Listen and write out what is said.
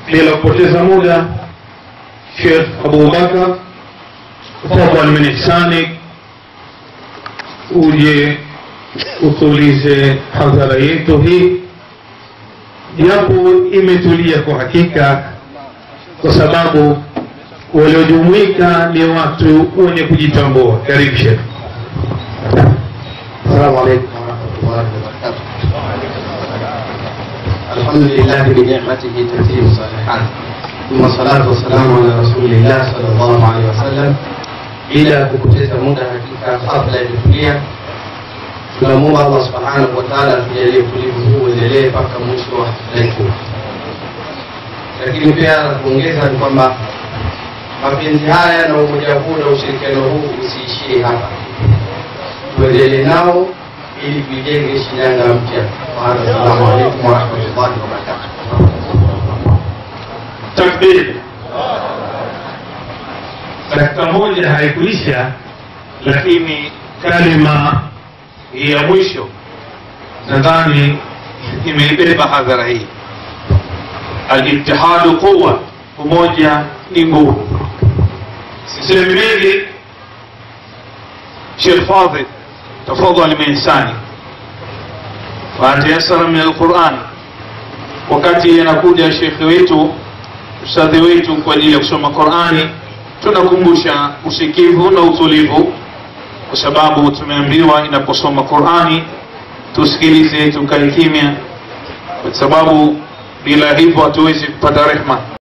bila kupoteza muda, Sheikh Abu Bakar, tafadhali min ihsanik uje utulize hadhara yetu hii, japo imetulia kwa hakika, kwa sababu waliojumuika ni watu wenye kujitambua. Karibu Sheikh. Assalamu alaykum wa rahmatullahi wa barakatuh. Alhamdulillah bi ni'matihi tatimu salihan. Thumma salatu wassalamu ala rasulillah sallallahu alayhi wasallam. Bila kupoteza muda, hakika kabla ya kulia, tunamuomba Allah subhanahu wa ta'ala atujalie utulivu huu uendelee mpaka mwisho wa siku. Lakini pia kuongeza ni kwamba mapenzi haya na umoja huu na ushirikiano huu usiishie hapa, tuendelee nao ili tujenge Shinyanga mpya. Assalamu alaykum wa rahmatullahi wa barakatuh. Takbir. Dakika moja haikuisha, lakini kalima ya mwisho nadhani imeibeba hadhara hii. Al-ittihadu quwwa, umoja ni nguvu. Sisemi mengi. Sheikh Fadhil, tafadhali min ihsani fatayasara min al-Qur'an. Wakati anakuja Sheikh wetu, ustadhi wetu kwa ajili ya kusoma Qur'ani, tunakumbusha usikivu na utulivu, kwa sababu tumeambiwa inaposoma Qur'ani tusikilize, tukae kimya, kwa sababu bila hivyo hatuwezi kupata rehema.